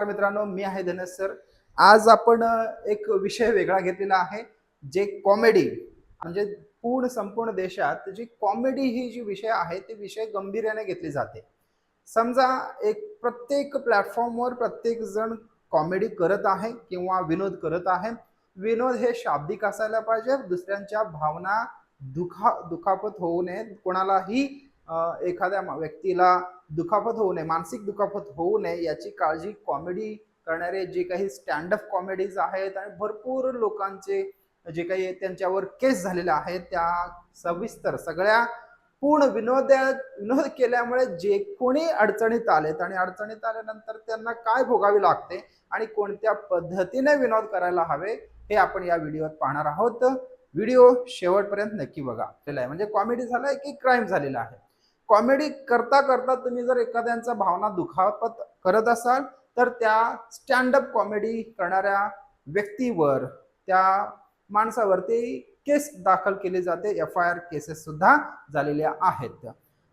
मित्रांनो, मी आहे धनस सर. आज आपण एक विषय वेगळा घेतलेला आहे, जे कॉमेडी म्हणजे संपूर्ण देशात जी कॉमेडी ही जी विषय आहे ते विषय गंभीर्याने घेतली जाते. समजा एक प्रत्येक प्लॅटफॉर्मवर प्रत्येक जण कॉमेडी करत आहे किंवा विनोद करत आहे. विनोद हे शाब्दिक असायला पाहिजे, दुसऱ्यांच्या भावना दुखापत होऊ नये, कोणालाही एखाद्या व्यक्तीला दुखापत होऊ नये, मानसिक दुखापत होऊ नये याची काळजी कॉमेडी करणारे जे काही स्टँडअप कॉमेडीज आहेत आणि भरपूर लोकांचे जे काही त्यांच्यावर केस झालेले आहेत त्या सविस्तर सगळ्या पूर्ण विनोद केल्यामुळे जे कोणी अडचणीत आलेत आणि अडचणीत आल्यानंतर त्यांना काय भोगावे लागते आणि कोणत्या पद्धतीने विनोद करायला हवे हे आपण या व्हिडिओत पाहणार आहोत. व्हिडिओ शेवटपर्यंत नक्की बघा. म्हणजे कॉमेडी झालाय की क्राईम झालेला आहे. कॉमेडी करता करता तुम्ही जर एखाद्यांचा भावना दुखापत करत असाल तर त्या स्टँडअप कॉमेडी करणाऱ्या व्यक्तीवर, त्या माणसावरती केस दाखल केली जाते. FIR केसेस सुद्धा झालेल्या आहेत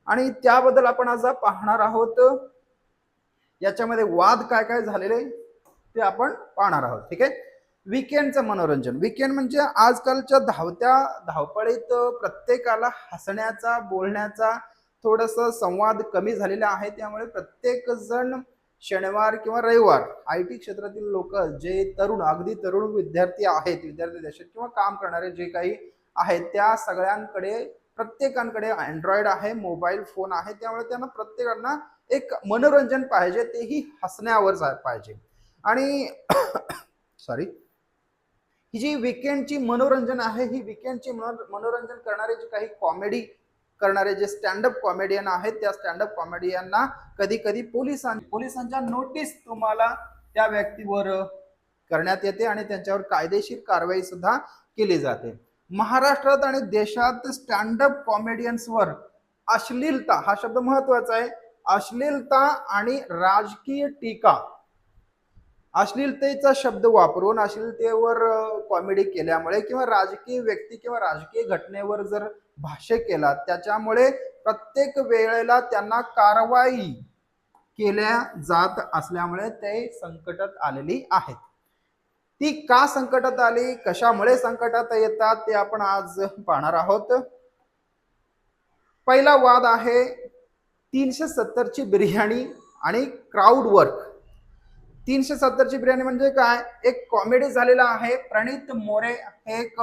आणि त्याबद्दल आपण आज पाहणार आहोत. याच्यामध्ये वाद काय काय झालेले ते आपण पाहणार आहोत. ठीक आहे. वीकेंडचं मनोरंजन. वीकेंड म्हणजे आजकालच्या धावपळीत प्रत्येकाला हसण्याचा, बोलण्याचा थोडस संवाद कमी झालेला आहे. त्यामुळे प्रत्येक जण शनिवार किंवा रविवार IT क्षेत्रातील लोक, जे अगदी तरुण विद्यार्थी आहेत, विद्यार्थी देशात किंवा काम करणारे जे काही आहेत, त्या सगळ्यांकडे प्रत्येकांकडे अँड्रॉइड आहे, मोबाईल फोन आहे. त्यामुळे त्यांना प्रत्येकांना एक मनोरंजन पाहिजे, तेही हसण्यावर पाहिजे. आणि सॉरी, ही जी वीकेंडची मनोरंजन आहे, ही वीकेंडची मनोरंजन करणारे जे काही कॉमेडी करणारे जे स्टँडअप कॉमेडियन आहेत, त्या स्टँडअप कॉमेडियनना कधी कधी पोलिसांच्या नोटीस तुम्हाला त्या व्यक्तीवर करण्यात येते आणि त्यांच्यावर कायदेशीर कारवाई सुद्धा केली जाते. महाराष्ट्रात आणि देशात स्टँडअप कॉमेडियन्सवर अश्लीलता, हा शब्द महत्वाचा आहे, अश्लीलता आणि राजकीय टीका, अश्लीलतेचा शब्द वापरून अश्लीलतेवर कॉमेडी केल्यामुळे किंवा राजकीय व्यक्ती किंवा राजकीय घटनेवर जर भाष्य केला, त्याच्यामुळे प्रत्येक वेळेला त्यांना कारवाई केल्या जात असल्यामुळे ते संकटात आलेली आहेत. ती का संकटात आली, कशामुळे संकटात येतात ते आपण आज पाहणार आहोत. पहिला वाद आहे 370 ची बिर्याणी आणि क्राऊड वर्क. 370 ची बिर्याणी म्हणजे काय, एक कॉमेडी झालेला आहे. प्रणित मोरे हे एक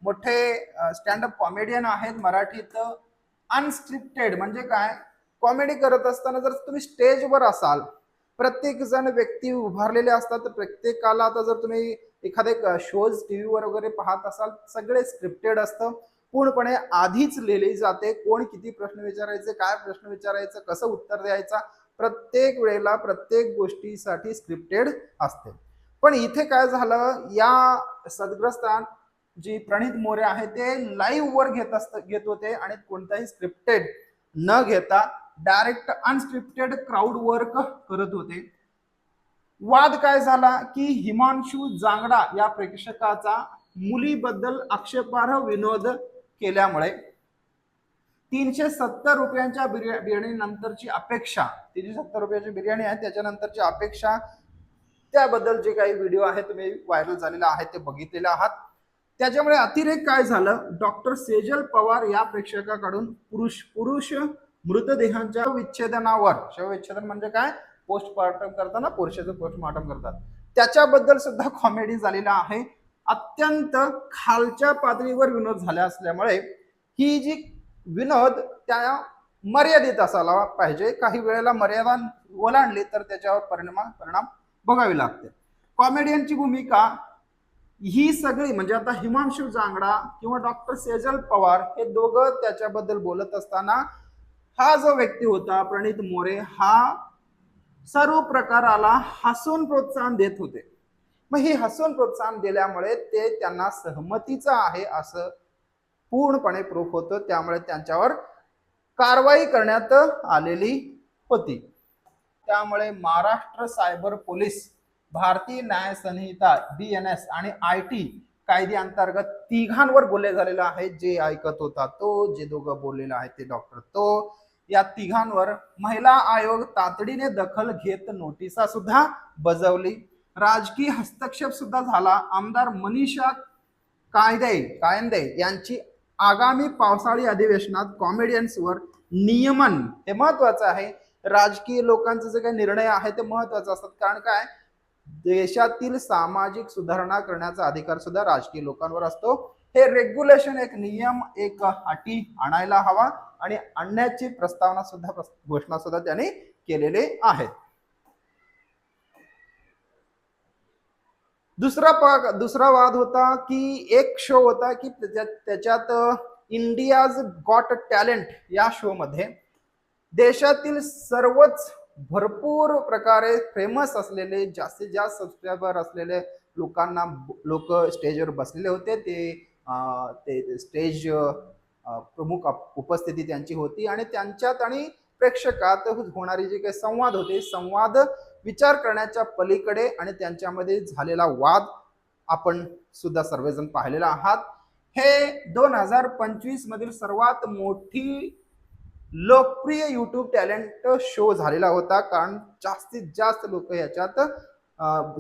मोठे स्टँडअप कॉमेडियन आहेत मराठीत. अनस्क्रिप्टेड म्हणजे काय, कॉमेडी करत असताना जर तुम्ही स्टेजवर असाल, प्रत्येक जण व्यक्ती उभारलेले असतात, तर प्रत्येकाला, आता जर तुम्ही एखादे शोज टीव्हीवर वगैरे पाहत असाल, सगळे स्क्रिप्टेड असतं, पूर्णपणे आधीच लिहिली जाते, कोण किती प्रश्न विचारायचे, काय प्रश्न विचारायचं, कसं उत्तर द्यायचं, प्रत्येक वेळेला प्रत्येक गोष्टीसाठी स्क्रिप्टेड असते. पण इथे काय झालं, या सदग्रस्तान जी प्रणित मोरे आहे ते लाईव्ह वर घेत होते आणि कोणताही स्क्रिप्टेड न घेता डायरेक्ट अनस्क्रिप्टेड क्राऊड वर्क करत होते. वाद काय झाला की हिमांशू जांगडा या प्रेक्षकाचा मुलीबद्दल आक्षेपार्ह विनोद केल्यामुळे 370 रुपयांच्या बिर्याणी नंतरची अपेक्षा, 370 रुपयाची बिर्याणी आहे त्याच्यानंतरची अपेक्षा, त्याबद्दल जे काही व्हिडिओ आहे तुम्ही व्हायरल झालेला आहे ते बघितलेले आहात. त्याच्यामुळे अतिरेक काय झालं, डॉक्टर सेजल पवार या प्रेक्षकाकडून पुरुष मृतदेहांच्या शवविच्छेदन म्हणजे काय, पोस्टमॉर्टम करताना पुरुषाचं पोस्टमॉर्टम करतात, त्याच्याबद्दल सुद्धा कॉमेडी झालेला आहे. अत्यंत खालच्या पातळीवर विनोद झाले असल्यामुळे ही जी विनोद त्या मर्यादित असायला पाहिजे. काही वेळेला मर्यादा ओलांडली तर त्याच्यावर परिणाम बघावी लागते. कॉमेडियनची भूमिका ही सगळी, म्हणजे आता हिमांशू जांगडा किंवा डॉक्टर सेजल पवार हे दोघं त्याच्याबद्दल बोलत असताना हा जो व्यक्ती होता प्रणित मोरे, हा सर्व प्रकाराला हसून प्रोत्साहन देत होते. मग ही हसून प्रोत्साहन दिल्यामुळे ते त्यांना सहमतीचं आहे असं पूर्णपणे प्रूफ होतं. त्यामुळे त्यांच्यावर कारवाई करण्यात आलेली होती. त्यामुळे महाराष्ट्र सायबर पोलीस, भारतीय न्याय संहिता BNS आणि IT कायदे अंतर्गत तिघांवर गुन्हे झालेला आहे. जे ऐकत होता तो, जे दोघं बोललेला आहे ते डॉक्टर तो, या तिघांवर महिला आयोग तातडीने दखल घेत नोटिसा सुद्धा बजावली. राजकीय हस्तक्षेप सुद्धा झाला. आमदार मनीषा कायंदे यांची आगामी पावसाळी अधिवेशनात कॉमेडियन्सवर नियमन, हे महत्वाचं आहे. राजकीय लोकांचे जे काही निर्णय आहे ते महत्वाचे असतात, कारण काय, देशातील सामाजिक सुधारणा करण्याचा अधिकार सुद्धा राजकीय लोकांवर असतो. हे रेग्युलेशन, एक नियम, एक अटी आणायला हवा आणि आणण्याची प्रस्तावना सुद्धा, घोषणा सुद्धा त्यांनी केलेले आहेत. दुसरा वाद होता की एक शो होता की त्याच्यात इंडियाज गॉट टॅलेंट या शो मध्ये देशातील सर्वच भरपूर प्रकारे फेमस असलेले, जास्तीत जास्त सबस्क्रायबर असलेले लोक स्टेजवर बसलेले होते. ते स्टेज प्रमुख उपस्थिती त्यांची होती आणि त्यांच्यात आणि प्रेक्षकात होणारी जे काही संवाद होते, संवाद विचार करण्याच्या पलीकडे आणि त्यांच्यामध्ये झालेला वाद आपण सुद्धा सर्वजण पाहिलेला आहात. हे 2025 मधील सर्वात मोठी लोकप्रिय युट्यूब टॅलेंट शो झालेला होता, कारण जास्तीत जास्त लोक याच्यात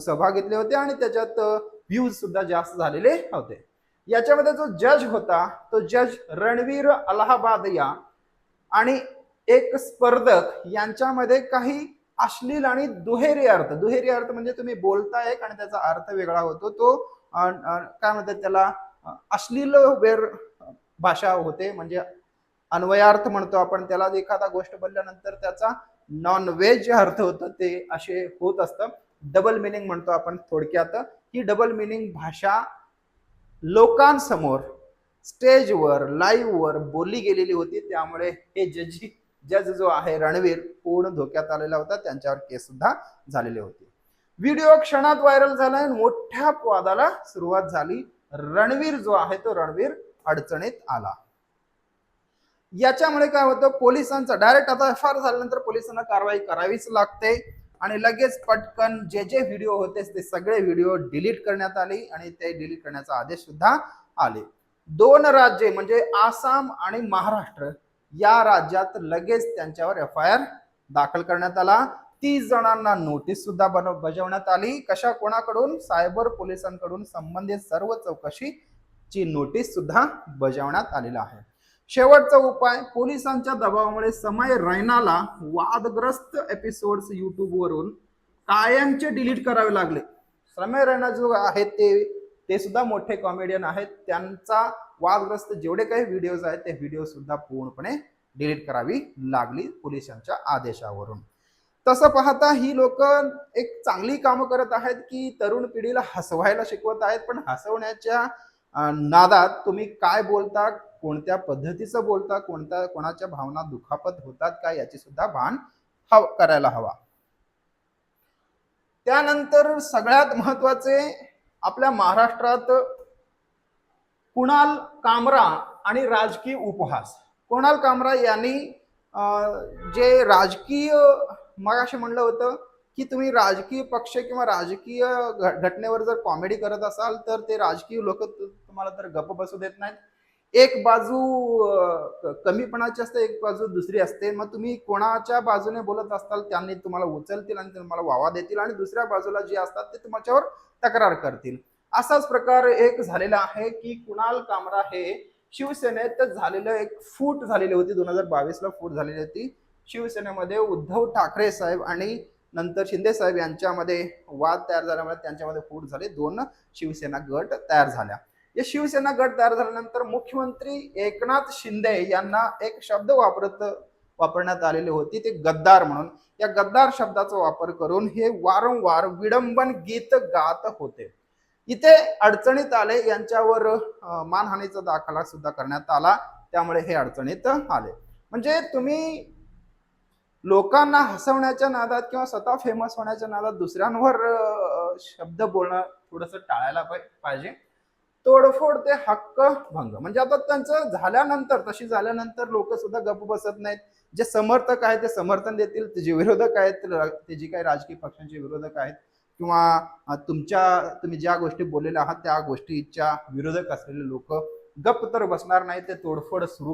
सहभाग घेतले होते आणि त्याच्यात व्ह्यूज सुद्धा जास्त झालेले होते. याच्यामध्ये जो जज होता तो जज रणवीर अलाहाबादिया आणि एक स्पर्धक यांच्यामध्ये काही अश्लील आणि दुहेरी अर्थ म्हणजे तुम्ही बोलता एक आणि त्याचा अर्थ वेगळा होतो, तो काय म्हणतात त्याला, अश्लील वेर भाषा होते, म्हणजे अन्वयार्थ म्हणतो आपण त्याला. एखादा गोष्ट बोलल्यानंतर त्याचा नॉन व्हेज अर्थ होतो, ते असे होत असतं. डबल मिनिंग म्हणतो आपण थोडक्यात. ही डबल मिनिंग भाषा लोकांसमोर स्टेजवर लाईव्हवर बोलली गेलेली होती. त्यामुळे हे जज जो आहे रणवीर पूर्ण धोक्यात आलेला होता. त्यांच्यावर केस सुद्धा झालेले होते. व्हिडिओ क्षणात व्हायरल झाला आणि मोठ्या वादाला सुरुवात झाली. रणवीर जो आहे तो रणवीर अडचणीत आला. याच्यामुळे काय होतं, पोलिसांचा डायरेक्ट आता FIR झाल्यानंतर पोलिसांना कारवाई करावीच लागते आणि लगेच पटकन जे व्हिडिओ होते ते सगळे व्हिडिओ डिलीट करण्यात आले आणि ते डिलीट करण्याचा आदेश सुद्धा आले. 2 राज्ये म्हणजे आसाम आणि महाराष्ट्र या राज्यात लगेच त्यांच्यावर FIR दाखल करण्यात आला. 30 जणांना नोटीस सुद्धा बजावण्यात आली. कशा कोणाकडून, सायबर पोलिसांकडून संबंधित सर्व चौकशीची नोटीस सुद्धा बजावण्यात आलेला आहे. शेवटचा उपाय, पोलिसांच्या दबावामुळे समय रैनाला वादग्रस्त एपिसोड्स युट्यूबवरून कायमचे डिलीट करावे लागले. समय रैना जो आहेत ते सुद्धा मोठे कॉमेडियन आहेत. त्यांचा वादग्रस्त जेवढे काही व्हिडिओज आहेत ते व्हिडिओ सुद्धा पूर्णपणे डिलीट करावी लागली पोलिसांच्या आदेशावरून. तसं पाहता ही लोक एक चांगली कामं करत आहेत की तरुण पिढीला हसवायला शिकवत आहेत, पण हसवण्याच्या नादात तुम्ही काय बोलता, कोणत्या पद्धतीचं बोलता, कोणाच्या भावना दुखापत होतात का याची सुद्धा भान करायला हवा. त्यानंतर सगळ्यात महत्वाचे, आपल्या महाराष्ट्रात कुणाल कामरा आणि राजकीय उपहास. कुणाल कामरा यांनी जे राजकीय, मगाशी म्हणलं होतं की तुम्ही राजकीय पक्ष किंवा राजकीय घटनेवर जर कॉमेडी करत असाल तर ते राजकीय लोक तुम्हाला तर गप्प बसू देत नाहीत. एक बाजू कमीपणाची असते, एक बाजू दुसरी असते. मग तुम्ही कोणाच्या बाजूने बोलत असताल त्यांनी तुम्हाला उचलतील आणि तुम्हाला वावा देतील आणि दुसऱ्या बाजूला जे असतात ते तुमच्यावर तक्रार करतील. असाच प्रकार एक झालेला आहे की कुणाल कामरा हे शिवसेनेत झालेलं एक फूट झालेली होती, 2022ला फूट झालेली होती. शिवसेनेमध्ये उद्धव ठाकरे साहेब आणि नंतर शिंदे साहेब यांच्यामध्ये वाद तयार झाल्यामुळे त्यांच्यामध्ये फूट झाली. 2 शिवसेना गट तयार झाल्या. या शिवसेना गट तयार झाल्यानंतर मुख्यमंत्री एकनाथ शिंदे यांना एक शब्द वापरण्यात आलेली होती, ते गद्दार म्हणून. या गद्दार शब्दाचा वापर करून हे वारंवार विडंबन गीत गात होते. इथे अडचणीत आले, यांच्यावर मानहानीचा दाखला सुद्धा करण्यात आला. त्यामुळे हे अडचणीत आले. म्हणजे तुम्ही लोकांना हसवण्याच्या नादात किंवा स्वतः फेमस होण्याच्या नादात दुसऱ्यांवर शब्द बोलणं थोडंसं टाळायला पाहिजे. तोडफोड ते हक्क भंग, म्हणजे आता त्यांचं झाल्यानंतर, तशी झाल्यानंतर लोक सुद्धा गप्प बसत नाहीत. जे समर्थक आहेत ते समर्थन देतील, जे विरोधक आहेत ते जी काही राजकीय पक्षांचे विरोधक आहेत किंवा तुम्ही ज्या गोष्टी बोललेल्या आहात त्या गोष्टीच्या विरोधक असलेले लोक गप्प तर बसणार नाही. ते तोडफोड सुरू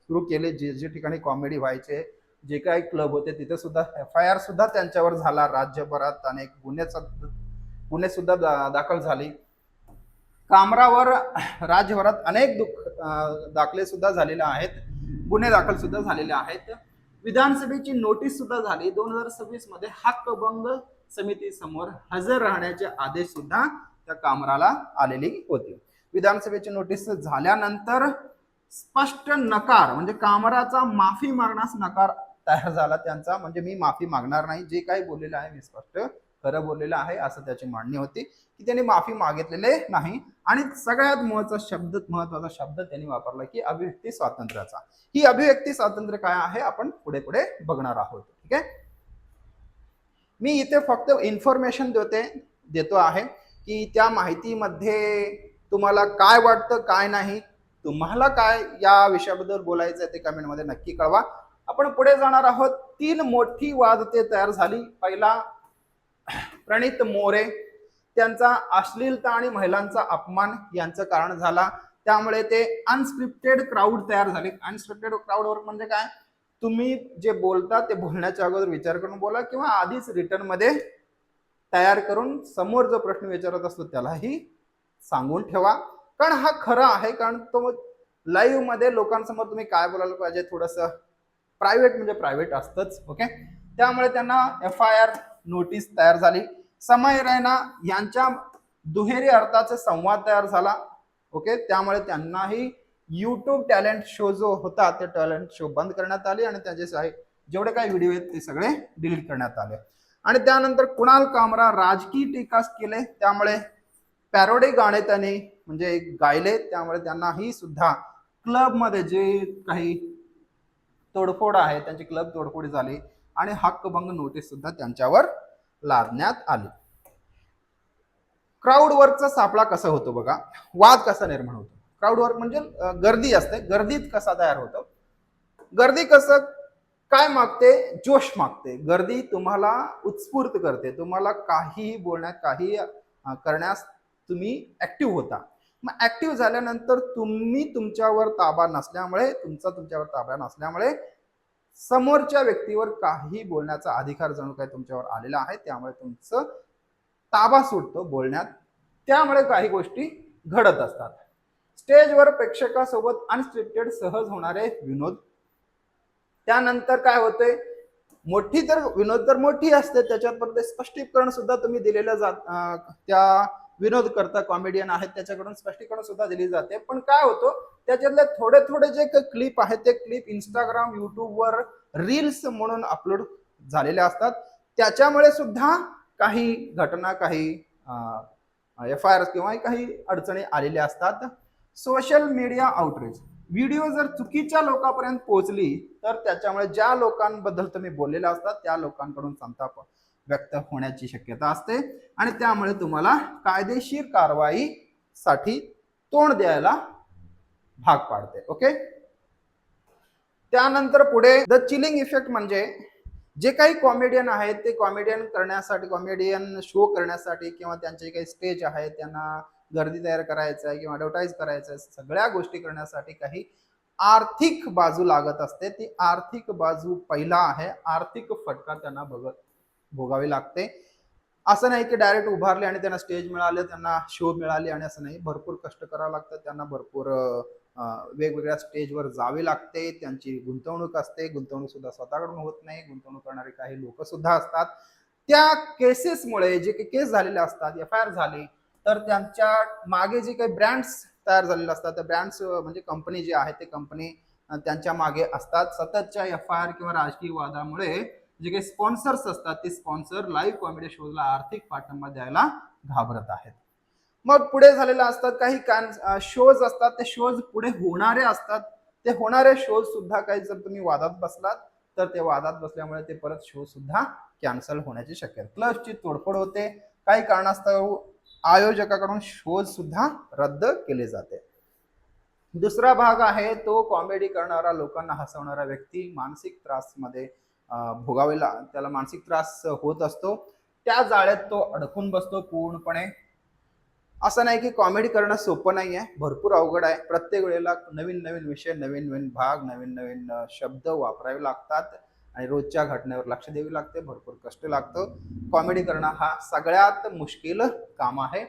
सुरू केले. जे जे ठिकाणी कॉमेडी व्हायचे, जे काही क्लब होते, तिथे सुद्धा FIR सुद्धा त्यांच्यावर झाला. राज्यभरात अनेक गुन्हे सुद्धा दाखल झाले. कामरावर राज्यभरात अनेक दाखले सुद्धा झालेले आहेत, गुन्हे दाखल सुद्धा झालेले आहेत. विधानसभेची नोटीस सुद्धा झाली. 2026 मध्ये हक्कभंग समितीसमोर हजर राहण्याचे आदेश सुद्धा त्या कामराला आलेली होती. विधानसभेची नोटीस झाल्यानंतर स्पष्ट नकार, म्हणजे कामराचा माफी मागण्यास नकार तयार झाला त्यांचा. म्हणजे मी माफी मागणार नाही, जे काही बोललेलं आहे मी स्पष्ट खरं बोललेलं आहे असं त्याची मांडणी होती, की त्यांनी माफी मागितलेले नाही. आणि सगळ्यात महत्वाचा शब्द त्यांनी वापरला की अभिव्यक्ती स्वातंत्र्याचा. ही अभिव्यक्ती स्वातंत्र्य काय आहे आपण पुढे पुढे बघणार आहोत. ठीक आहे, मी इथे फक्त इन्फॉर्मेशन देतो आहे की त्या माहितीमध्ये तुम्हाला काय वाटतं काय नाही, तुम्हाला काय या विषयाबद्दल बोलायचं आहे ते कमेंटमध्ये नक्की कळवा. आपण पुढे जाणार आहोत. 3 मोठी वाद ते तयार झाली. पहिला, प्रणित मोरे, त्यांचा अश्लीलता आणि महिलांचा अपमान यांचं कारण झाला. त्यामुळे ते अनस्क्रिप्टेड क्राऊड तयार झाले. अनस्क्रिप्टेड क्राऊड वर्क म्हणजे काय, तुम्ही जे बोलता ते बोलण्याच्या अगोदर विचार करून बोला किंवा आधीच रिटर्न मध्ये तयार करून समोर जो प्रश्न विचारत असतो त्यालाही सांगून ठेवा. कारण हा खरा आहे, कारण तो लाईव्ह मध्ये लोकांसमोर तुम्ही काय बोलायला पाहिजे, थोडंसं प्रायव्हेट म्हणजे प्रायव्हेट असतंच. ओके, त्यामुळे त्यांना FIR नोटीस तयार झाली. समय रैना यांच्या दुहेरी अर्थाचा संवाद तयार झाला. ओके, त्यामुळे त्यांनाही YouTube टॅलेंट शो जो होता ते टॅलेंट शो बंद करण्यात आले आणि त्याचे जेवढे काही व्हिडिओ आहेत ते सगळे डिलीट करण्यात आले. आणि त्यानंतर कुणाल कामरा राजकीय टीका केले, त्यामुळे पॅरोडी गाणे त्यांनी म्हणजे गायले, त्यामुळे त्यांनाही सुद्धा क्लबमध्ये जे काही तोडफोड आहे त्यांची क्लब तोडफोड झाली आणि हक्कभंग नोटीस सुद्धा त्यांच्यावर लादण्यात आली. क्राऊड वर्कचा सापळा कसा होतो बघा, वाद कसा निर्माण होतो. क्राऊड वर्क म्हणजे गर्दी असते, गर्दीत कसा तयार होतो. गर्दी कसं काय मागते, जोश मागते. गर्दी तुम्हाला उत्स्फूर्त करते, तुम्हाला काहीही बोलण्यात काही करण्यास तुम्ही ऍक्टिव्ह होता. मग ऍक्टिव्ह झाल्यानंतर तुम्ही तुमच्यावर ताबा नसल्यामुळे समोरच्या व्यक्तीवर काही बोलण्याचा अधिकार जणू काही तुमच्यावर आलेला आहे. त्यामुळे तुमचं ताबा सुटतो बोलण्यात, त्यामुळे काही गोष्टी घडत असतात. स्टेजवर प्रेक्षकासोबत अनस्क्रिप्टेड सहज होणारे विनोद. त्यानंतर काय होते, विनोद तर मोठी असते, त्याच्यात परत स्पष्टीकरण सुद्धा तुम्ही दिलेलं त्या विनोद करता कॉमेडियन आहेत त्याच्याकडून स्पष्टीकरण सुद्धा दिली जाते. पण काय होतं, त्याच्यातले थोडे थोडे जे क्लिप आहेत ते क्लिप इंस्टाग्राम युट्यूबवर रील्स म्हणून अपलोड झालेले असतात. त्याच्यामुळे सुद्धा काही घटना, काही FIR किंवा काही अडचणी आलेल्या असतात. सोशल मीडिया आउटरीच, व्हिडिओ जर चुकीच्या लोकांपर्यंत पोहोचली तर त्याच्यामुळे ज्या लोकांबद्दल तुम्ही बोललेले असतात त्या लोकांकडून संताप व्यक्त होण्याची शक्यता असते आणि त्यामुळे तुम्हाला कायदेशीर कारवाईसाठी तोंड द्यायला भाग पाडते. ओके, त्यानंतर पुढे द चिलिंग इफेक्ट, म्हणजे जे काही कॉमेडियन आहेत ते कॉमेडियन शो करण्यासाठी किंवा त्यांचे काही स्टेज आहे त्यांना गर्दी तयार करायचं आहे किंवा ॲडव्हर्टाईज करायचं आहे, सगळ्या गोष्टी करण्यासाठी काही आर्थिक बाजू लागत असते. ती आर्थिक बाजू पहिला आहे, आर्थिक फटका त्यांना भोगावी लागते. असं नाही की डायरेक्ट उभारले आणि त्यांना स्टेज मिळाले, त्यांना शो मिळाले आणि असं नाही. भरपूर कष्ट करावं लागतं त्यांना, भरपूर वेगवेगळ्या स्टेजवर जावे लागते, त्यांची गुंतवणूक असते. गुंतवणूक सुद्धा स्वतःकडून होत नाही, गुंतवणूक करणारे काही लोक सुद्धा असतात. त्या केसेसमुळे जे काही केस झालेले असतात, FIR झाले तर त्यांच्या मागे जे काही ब्रँड्स तयार झालेले असतात, त्या ब्रँड्स म्हणजे कंपनी जे आहे ते कंपनी त्यांच्या मागे असतात. सततच्या FIR किंवा राजकीय वादामुळे जे काही स्पॉन्सर्स असतात ते स्पॉन्सर लाईव्ह कॉमेडी शोजला आर्थिक पाठिंबा द्यायला घाबरत आहेत. मग पुढे झालेले असतात काही शोज असतात, ते शोज पुढे होणारे असतात. ते होणारे शोज सुद्धा काही जर तुम्ही वादात बसलात तर ते वादात बसल्यामुळे ते परत शो सुद्धा कॅन्सल होण्याची शक्यता. क्लबची तोडफोड होते, काही कारणास्तव आयोजकाकडून शोज सुद्धा रद्द केले जाते. दुसरा भाग आहे तो कॉमेडी करणारा, लोकांना हसवणारा व्यक्ती मानसिक त्रासमध्ये त्याला मानसिक त्रास होत असतो, त्या जाळ्यात तो अडकून बसतो पूर्णपणे. असं नाही की कॉमेडी करणं सोपं नाही आहे, भरपूर अवघड आहे. प्रत्येक वेळेला नवीन नवीन विषय, नवीन नवीन भाग, नवीन नवीन शब्द वापरावे लागतात आणि रोजच्या घटनेवर लक्ष द्यावे लागते. भरपूर कष्ट लागतं. कॉमेडी करणं हा सगळ्यात मुश्किल काम आहे.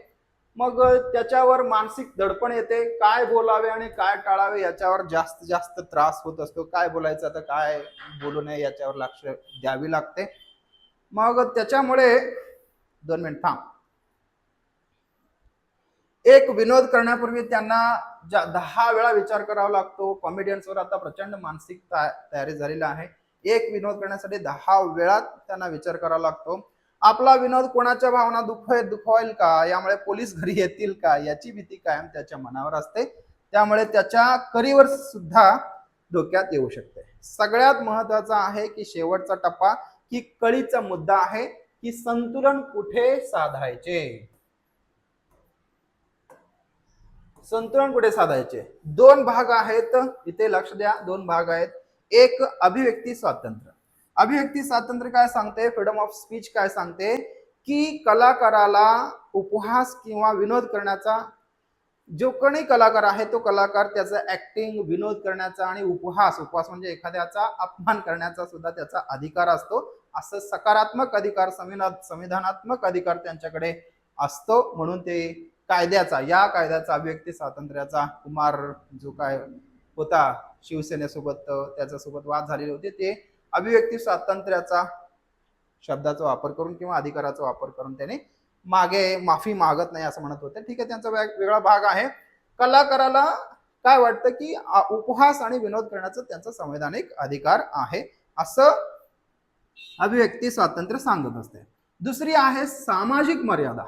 मग त्याच्यावर मानसिक दडपण येते. काय बोलावे आणि काय टाळावे याच्यावर जास्त जास्त त्रास होत असतो. काय बोलायचं आता काय बोलू नये याच्यावर लक्ष द्यावी लागते. मग त्याच्यामुळे 2 मिनिट थांब. एक विनोद करण्यापूर्वी त्यांना 10 वेळा विचार करावा लागतो. कॉमेडियन्सवर आता प्रचंड मानसिक तयारी झालेली आहे. एक विनोद करण्यासाठी 10 वेळा त्यांना विचार करावा लागतो. आपला विनोद कोणाच्या भावना दुखवाईल का, यामुळे पोलीस घरी येतील का, याची भीती कायम त्याच्या मनावर असते. त्यामुळे त्याच्या करिअर सुद्धा धोक्यात येऊ शकते. सगळ्यात महत्वाचा आहे की शेवटचा टप्पा, की कळीचा मुद्दा आहे की संतुलन कुठे साधायचे. संतुलन कुठे साधायचे. 2 भाग आहेत इथे, लक्ष द्या. 2 भाग आहेत. एक अभिव्यक्ती स्वातंत्र्य. अभिव्यक्ती स्वातंत्र्य काय सांगते, फ्रीडम ऑफ स्पीच काय सांगते, की कलाकाराला उपहास किंवा विनोद करण्याचा, जो कोणी कलाकार आहे तो कलाकार त्याचा ऍक्टिंग, विनोद करण्याचा आणि उपहास म्हणजे एखाद्याचा अपमान करण्याचा सुद्धा त्याचा अधिकार असतो. असं सकारात्मक अधिकार, संविधानात्मक अधिकार त्यांच्याकडे असतो. म्हणून ते या कायद्याचा, अभिव्यक्ती स्वातंत्र्याचा कुमार जो काय होता शिवसेनेसोबत, त्याच्यासोबत वाद झालेले होते, ते अभिव्यक्ती स्वातंत्र्याचा शब्दाचा वापर करून किंवा अधिकाराचा वापर करून त्याने माफी मागत नाही असं म्हणत होते. ठीक आहे, त्यांचा वेगळा भाग आहे. कलाकाराला काय वाटतं की उपहास आणि विनोद करण्याचा त्यांचा संवैधानिक अधिकार आहे असं अभिव्यक्ती स्वातंत्र्य सांगत असते. दुसरी आहे सामाजिक मर्यादा.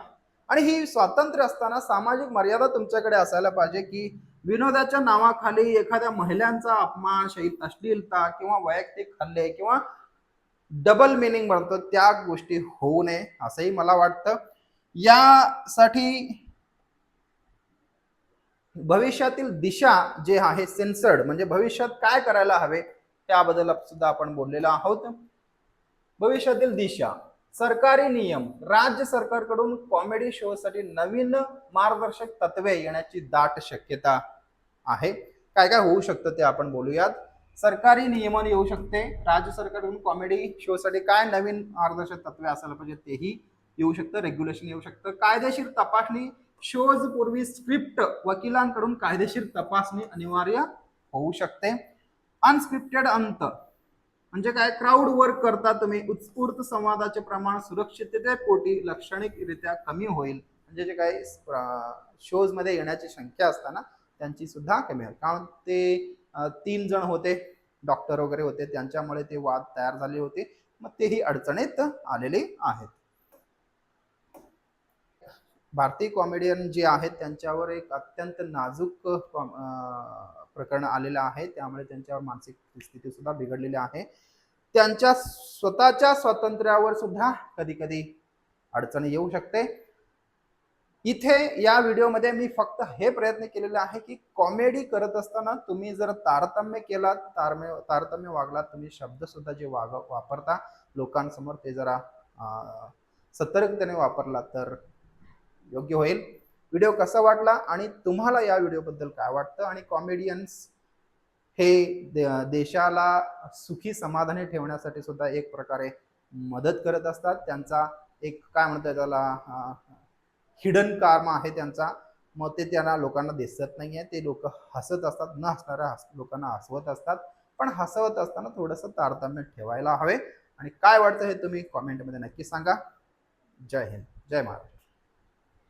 आणि ही स्वातंत्र्य असताना सामाजिक मर्यादा तुमच्याकडे असायला पाहिजे, की विनोदाच्या नावाखाली एखाद्या महिलांचा अपमान, अश्लीलता किंवा वैयक्तिक हल्ले किंवा डबल मिनिंग बनतो त्या गोष्टी होऊ नये असंही मला वाटतं. यासाठी भविष्यातील दिशा जे आहे सेन्सर्ड, म्हणजे भविष्यात काय करायला हवे त्याबद्दल सुद्धा आपण बोललेलो आहोत. भविष्यातील दिशा, सरकारी नियम, राज्य सरकारकडून कॉमेडी शो साठी नवीन मार्गदर्शक तत्वे येण्याची दाट शक्यता आहे. काय काय होऊ शकतं ते आपण बोलूयात. सरकारी नियमन येऊ शकते. राज्य सरकारकडून कॉमेडी शो साठी काय नवीन मार्गदर्शक तत्वे असायला पाहिजे तेही येऊ शकतं. रेग्युलेशन येऊ शकतं. कायदेशीर तपासणी, शोज पूर्वी स्क्रिप्ट वकिलांकडून कायदेशीर तपासणी अनिवार्य होऊ शकते. अनस्क्रिप्टेड अंत म्हणजे काय, क्राऊड वर्क करता तुम्ही, उत्स्फूर्त संवादाचे प्रमाण सुरक्षिततेपोटी लाक्षणिकरित्या कमी होईल. म्हणजे जे काही शोज मध्ये येण्याची संख्या असताना त्यांची सुद्धा कमी होईल. कारण ते 3 जण होते, डॉक्टर वगैरे होते, त्यांच्यामुळे ते वाद तयार झाले होते. मग तेही अडचणीत आलेले आहेत. भारतीय कॉमेडियन जे आहेत त्यांच्यावर एक अत्यंत नाजूक प्रकरण आलेलं आहे. त्यामुळे त्यांच्यावर मानसिक स्थिती सुद्धा बिघडलेली आहे. त्यांच्या स्वतःच्या स्वातंत्र्यावर सुद्धा कधी कधी अडचणी येऊ शकते. इथे या व्हिडिओमध्ये मी फक्त हे प्रयत्न केलेले आहे की कॉमेडी करत असताना तुम्ही जर तारतम्य केलात, तारतम्य वागलात, तुम्ही शब्द सुद्धा जे वापरता लोकांसमोर ते जरा सतर्कतेने वापरला तर योग्य होईल. व्हिडिओ कसा वाटला आणि तुम्हाला या व्हिडिओबद्दल काय वाटतं, आणि कॉमेडियन्स हे देशाला सुखी समाधानी ठेवण्यासाठी सुद्धा एक प्रकारे मदत करत असतात. त्यांचा एक काय म्हणतात त्याला हिडन कार्म आहे त्यांचा. मग ते त्यांना लोकांना दिसत नाहीये. ते लोक हसत असतात, न हसणाऱ्या लोकांना हसवत असतात. पण हसवत असताना थोडंसं तारतम्य ठेवायला हवे. आणि काय वाटतं हे तुम्ही कॉमेंटमध्ये नक्की सांगा. जय हिंद, जय महाराष्ट्र.